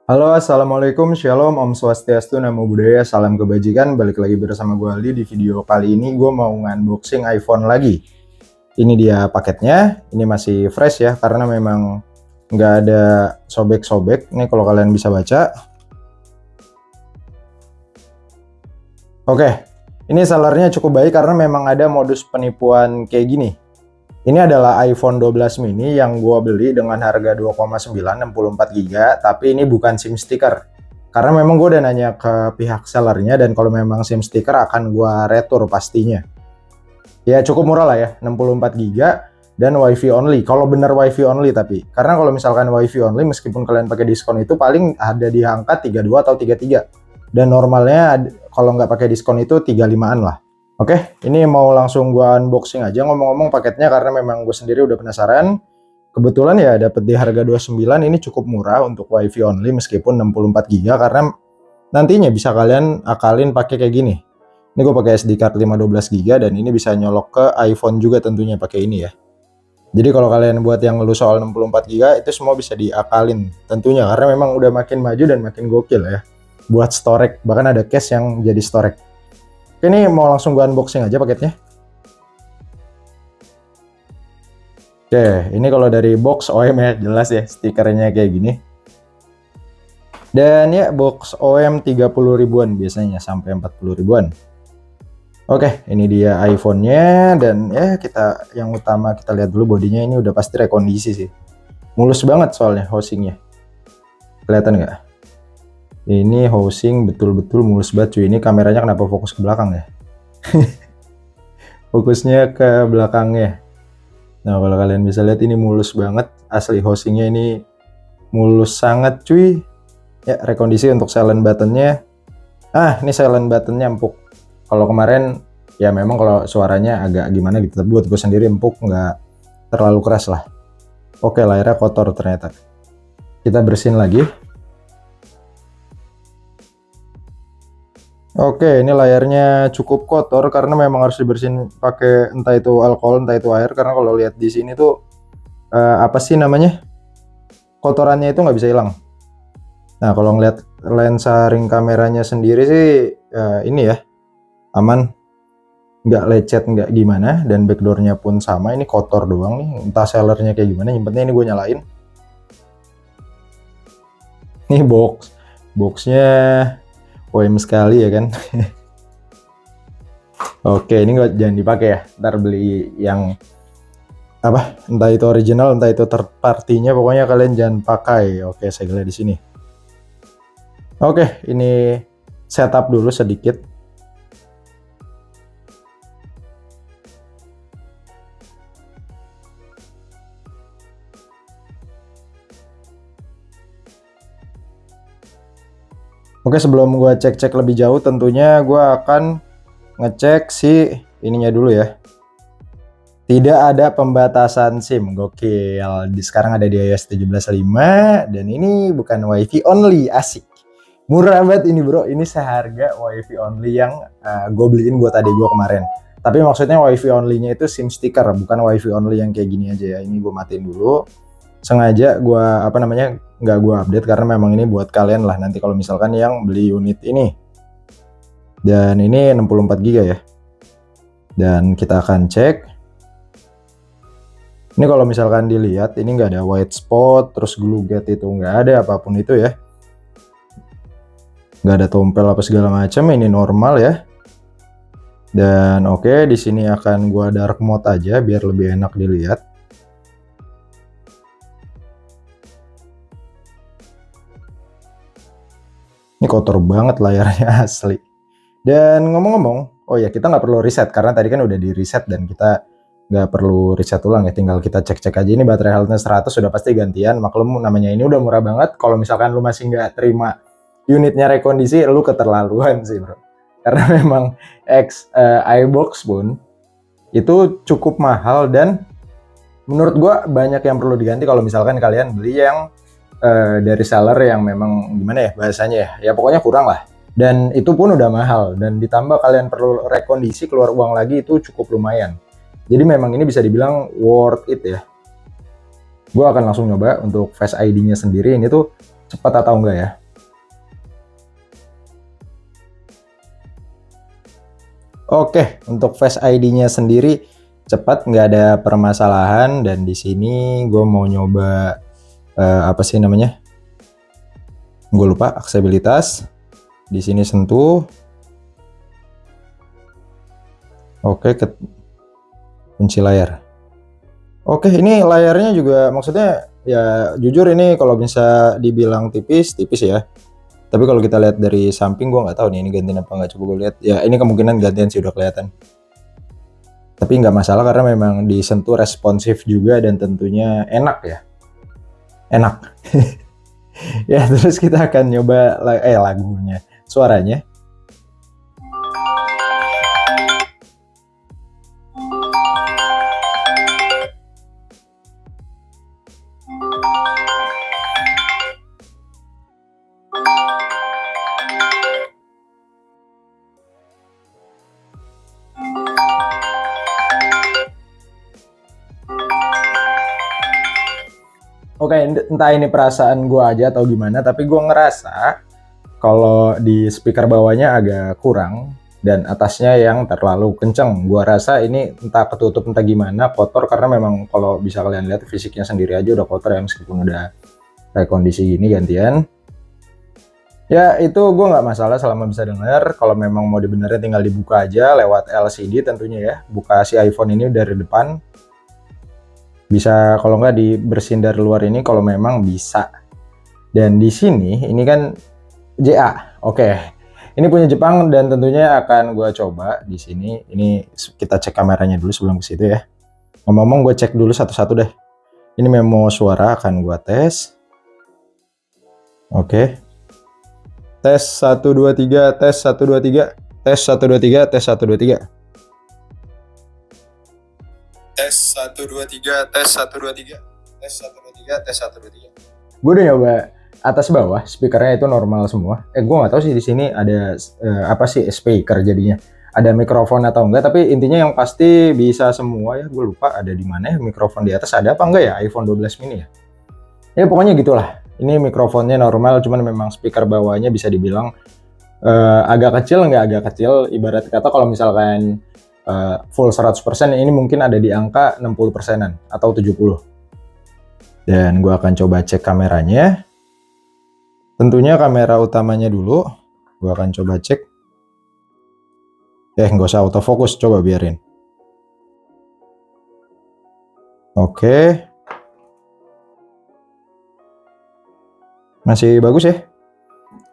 Halo, Assalamualaikum, Shalom, Om Swastiastu, Namo Buddhaya, Salam Kebajikan. Balik lagi bersama gue Aldi. Di video kali ini gue mau unboxing iPhone lagi. Ini dia paketnya, ini masih fresh ya, karena memang nggak ada sobek-sobek. Ini kalau kalian bisa baca. Oke, ini sellernya cukup baik karena memang ada modus penipuan kayak gini. Ini adalah iPhone 12 mini yang gue beli dengan harga 2,9 64 GB, tapi ini bukan SIM stiker. Karena memang gue udah nanya ke pihak sellernya, dan kalau memang SIM stiker akan gue retur pastinya. Ya cukup murah lah ya, 64 GB dan WiFi only. Kalau bener WiFi only tapi. Karena kalau misalkan WiFi only, meskipun kalian pakai diskon itu paling ada di angka 32 atau 33. Dan normalnya kalau nggak pakai diskon itu 35-an lah. Oke, ini mau langsung gua unboxing aja ngomong-ngomong paketnya karena memang gue sendiri udah penasaran. Kebetulan ya dapet di harga 29, ini cukup murah untuk WiFi only meskipun 64 GB karena nantinya bisa kalian akalin pakai kayak gini. Ini gue pakai SD card 512 GB dan ini bisa nyolok ke iPhone juga tentunya pakai ini ya. Jadi kalau kalian buat yang ngeluh soal 64 GB itu semua bisa diakalin tentunya karena memang udah makin maju dan makin gokil ya. Buat storage, bahkan ada case yang jadi storage. Ini mau langsung gue unboxing aja paketnya. Oke, ini kalau dari box OEM ya, jelas ya stikernya kayak gini. Dan ya box OEM 30 ribuan biasanya sampai 40 ribuan. Oke, ini dia iPhone-nya dan ya yang utama kita lihat dulu bodinya, ini udah pasti rekondisi sih. Mulus banget soalnya housingnya. Kelihatan nggak? Ini housing betul-betul mulus banget cuy. Ini kameranya kenapa fokus ke belakang ya? Fokusnya ke belakangnya. Nah kalau kalian bisa lihat ini mulus banget. Asli housingnya ini mulus sangat cuy. Ya rekondisi untuk silent buttonnya. Ini silent buttonnya empuk. Kalau kemarin ya memang kalau suaranya agak gimana gitu. Tapi buat gue sendiri empuk, nggak terlalu keras lah. Oke, layarnya kotor ternyata. Kita bersihin lagi. Oke, ini layarnya cukup kotor karena memang harus dibersihin pakai entah itu alkohol, entah itu air. Karena kalau lihat di sini tuh apa sih namanya, kotorannya itu nggak bisa hilang. Nah, kalau ngeliat lensa ring kameranya sendiri sih ini ya aman, nggak lecet, nggak gimana. Dan backdoornya pun sama, ini kotor doang nih. Entah sellernya kayak gimana. Yang penting ini gue nyalain. Nih boxnya OEM sekali ya kan. Oke, ini jangan dipakai ya. Ntar beli yang apa? Entah itu original, entah itu third party-nya, pokoknya kalian jangan pakai. Oke, saya lihat di sini. Oke, ini setup dulu sedikit. Oke, sebelum gua cek-cek lebih jauh, tentunya gua akan ngecek si ininya dulu ya. Tidak ada pembatasan SIM, gokil. Sekarang ada di iOS 17.5 dan ini bukan WiFi only, asik. Murah banget ini bro, ini seharga WiFi only yang gue beliin buat adik gue kemarin. Tapi maksudnya WiFi only-nya itu SIM stiker, bukan WiFi only yang kayak gini aja ya. Ini gue matiin dulu. Sengaja gue nggak gue update karena memang ini buat kalian lah nanti kalau misalkan yang beli unit ini. Dan ini 64 GB ya. Dan kita akan cek. Ini kalau misalkan dilihat ini nggak ada white spot, terus glue gate itu nggak ada apapun itu ya. Nggak ada tompel apa segala macam, ini normal ya. Dan oke, di sini akan gua dark mode aja biar lebih enak dilihat. Ini kotor banget layarnya asli. Dan ngomong-ngomong, oh ya kita nggak perlu reset karena tadi kan udah di reset dan kita nggak perlu reset ulang ya, tinggal kita cek-cek aja. Ini baterai health-nya 100 sudah pasti gantian. Maklum namanya ini udah murah banget. Kalau misalkan lu masih nggak terima unitnya rekondisi, lu keterlaluan sih bro. Karena memang iBox pun itu cukup mahal dan menurut gua banyak yang perlu diganti kalau misalkan kalian beli yang dari seller yang memang gimana ya bahasanya ya, ya pokoknya kurang lah. Dan itu pun udah mahal dan ditambah kalian perlu rekondisi, keluar uang lagi, itu cukup lumayan. Jadi memang ini bisa dibilang worth it ya. Gue akan langsung nyoba untuk Face ID-nya sendiri, ini tuh cepat atau enggak ya. Oke, untuk Face ID-nya sendiri cepat, nggak ada permasalahan. Dan di sini gue mau nyoba apa sih namanya? Gue lupa, aksesibilitas. Di sini sentuh. Oke, kunci layar. Oke, ini layarnya juga maksudnya ya jujur ini kalau bisa dibilang tipis, tipis ya. Tapi kalau kita lihat dari samping, gue nggak tahu nih ini gantian apa nggak. Coba gue lihat. Ya ini kemungkinan gantian sih, udah kelihatan. Tapi nggak masalah karena memang disentuh responsif juga dan tentunya enak ya. Enak. Ya terus kita akan nyoba lagunya, suaranya. Oke, entah ini perasaan gue aja atau gimana, tapi gue ngerasa kalau di speaker bawahnya agak kurang dan atasnya yang terlalu kenceng. Gue rasa ini entah ketutup entah gimana, kotor karena memang kalau bisa kalian lihat fisiknya sendiri aja udah kotor ya, meskipun udah kayak kondisi gini gantian. Ya itu gue nggak masalah selama bisa denger. Kalau memang mau dibenerin tinggal dibuka aja lewat LCD tentunya ya. Buka si iPhone ini dari depan. Bisa kalau nggak dibersihin dari luar ini kalau memang bisa. Dan di sini ini kan JA. Oke. Ini punya Jepang dan tentunya akan gue coba di sini. Ini kita cek kameranya dulu sebelum ke situ ya. Ngomong-ngomong gue cek dulu satu-satu deh. Ini memo suara akan gue tes. Oke. Tes 1 2 3, tes 1 2 3. Tes 1 2 3, tes 1 2 3. Tes 1 2 3, tes 1 2 3. Tes 1 2 3, tes 1 2 3. Gue udah nyoba atas bawah, speakernya itu normal semua. Gue nggak tahu sih di sini ada apa sih speaker jadinya. Ada mikrofon atau enggak, tapi intinya yang pasti bisa semua ya. Gue lupa ada di mana ya mikrofon di atas, ada apa enggak ya iPhone 12 mini ya. Ya pokoknya gitulah. Ini mikrofonnya normal, cuman memang speaker bawahnya bisa dibilang agak kecil, nggak agak kecil. Ibarat kata kalau misalkan full 100% ini mungkin ada di angka 60%-an atau 70. Dan gue akan coba cek kameranya. Tentunya kamera utamanya dulu. Gue akan coba cek. Nggak usah autofocus, coba biarin. Oke. Masih bagus ya.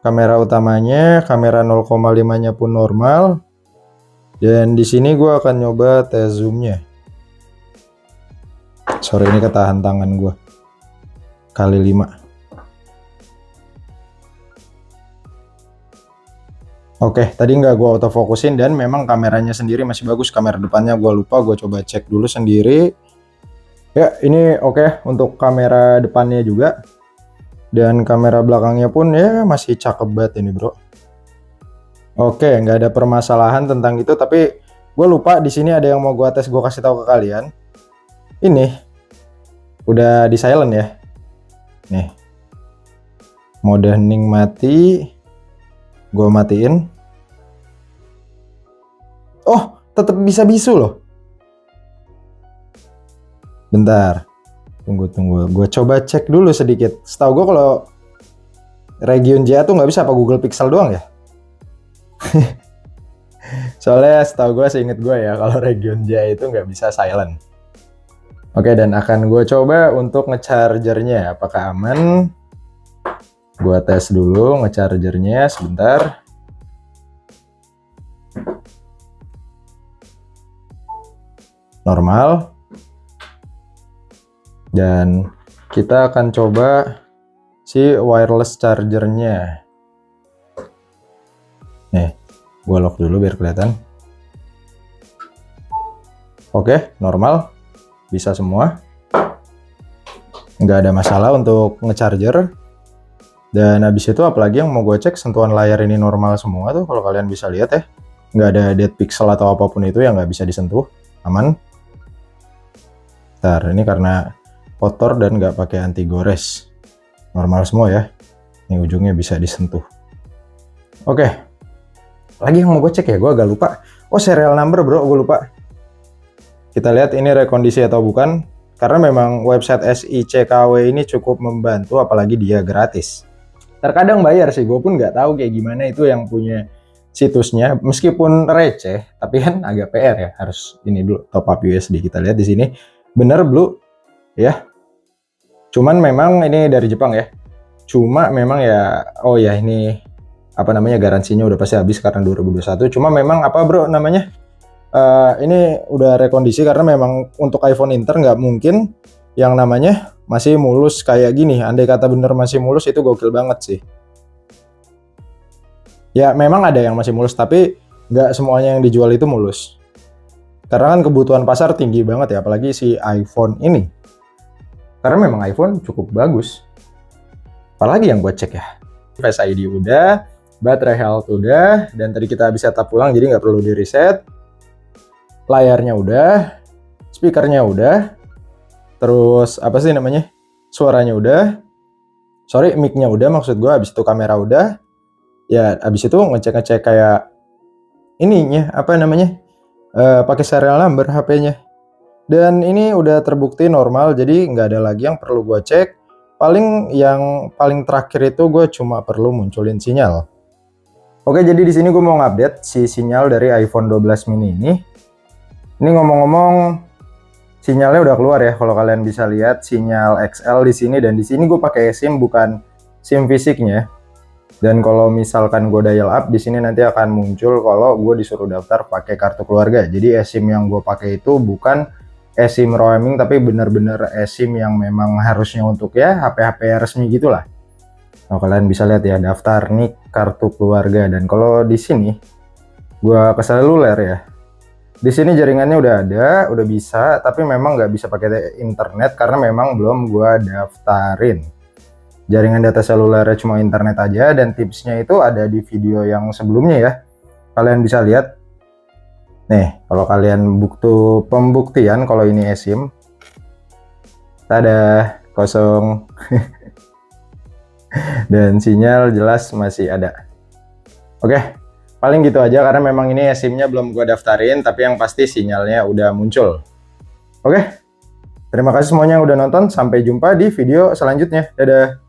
Kamera utamanya, kamera 0,5-nya pun normal. Dan di sini gue akan nyoba tes zoomnya. Sorry ini ketahan tangan gue. Kali 5. Oke, tadi nggak gue autofokusin dan memang kameranya sendiri masih bagus. Kamera depannya gue lupa, gue coba cek dulu sendiri. Ya ini oke untuk kamera depannya juga. Dan kamera belakangnya pun ya masih cakep banget ini bro. Oke, nggak ada permasalahan tentang itu, tapi gue lupa di sini ada yang mau gue tes, gue kasih tahu ke kalian. Ini udah di silent ya. Nih, mode hening mati, gue matiin. Oh, tetap bisa bisu loh. Bentar, tunggu, gue coba cek dulu sedikit. Setahu gue kalau Region J tuh nggak bisa, apa Google Pixel doang ya? Soalnya setahu gue, seinget gue ya, kalau Region J itu nggak bisa silent. Oke, dan akan gue coba untuk ngechargernya apakah aman. Gue tes dulu ngechargernya sebentar. Normal. Dan kita akan coba si wireless chargernya. Nih, gue lock dulu biar kelihatan. Oke, normal. Bisa semua. Nggak ada masalah untuk ngecharger. Dan habis itu apalagi yang mau gue cek, sentuhan layar ini normal semua tuh. Kalau kalian bisa lihat ya. Nggak ada dead pixel atau apapun itu yang nggak bisa disentuh. Aman. Bentar, ini karena kotor dan nggak pakai anti gores. Normal semua ya. Ini ujungnya bisa disentuh. Oke. Lagi yang mau gue cek ya, gue agak lupa. Oh, serial number bro, gue lupa. Kita lihat ini rekondisi atau bukan. Karena memang website SICKW ini cukup membantu, apalagi dia gratis. Terkadang bayar sih, gue pun nggak tahu kayak gimana itu yang punya situsnya. Meskipun receh, tapi kan agak PR ya. Harus ini dulu, top up USD. Kita lihat di sini, bener blue ya. Cuman memang ini dari Jepang ya. Cuma memang ya, oh ya ini apa namanya, garansinya udah pasti habis karena 2021. Cuma memang apa bro namanya? Ini udah rekondisi karena memang untuk iPhone Inter nggak mungkin yang namanya masih mulus kayak gini. Andai kata bener masih mulus itu gokil banget sih. Ya memang ada yang masih mulus tapi nggak semuanya yang dijual itu mulus. Karena kan kebutuhan pasar tinggi banget ya, apalagi si iPhone ini. Karena memang iPhone cukup bagus. Apalagi yang gue cek ya. Face ID udah, baterai health udah, dan tadi kita bisa tap ulang jadi nggak perlu di reset. Layarnya udah, speakernya udah, terus apa sih namanya, suaranya udah, sorry mic-nya udah maksud gue, habis itu kamera udah, ya habis itu ngecek-ngecek kayak ininya apa namanya, pakai serial number HP-nya, dan ini udah terbukti normal, jadi nggak ada lagi yang perlu gue cek. Yang paling terakhir itu gue cuma perlu munculin sinyal. Oke, jadi di sini gue mau ngupdate si sinyal dari iPhone 12 mini ini. Ini ngomong-ngomong, sinyalnya udah keluar ya. Kalau kalian bisa lihat sinyal XL di sini, dan di sini gue pakai SIM bukan SIM fisiknya. Dan kalau misalkan gue dial up di sini nanti akan muncul kalau gue disuruh daftar pakai kartu keluarga. Jadi SIM yang gue pakai itu bukan SIM roaming, tapi bener-bener SIM yang memang harusnya untuk ya HP-HP resmi gitulah. Nah, kalian bisa lihat ya, daftar nih kartu keluarga. Dan kalau di sini gue ke seluler ya. Di sini jaringannya udah ada, udah bisa, tapi memang nggak bisa pakai internet karena memang belum gua daftarin. Jaringan data selulernya cuma internet aja, dan tipsnya itu ada di video yang sebelumnya ya. Kalian bisa lihat. Nih, kalau kalian pembuktian kalau ini eSIM. Tada, kosong. Dan sinyal jelas masih ada. Oke. Paling gitu aja karena memang ini SIM-nya belum gue daftarin, tapi yang pasti sinyalnya udah muncul. Oke, terima kasih semuanya yang udah nonton. Sampai jumpa di video selanjutnya. Dadah.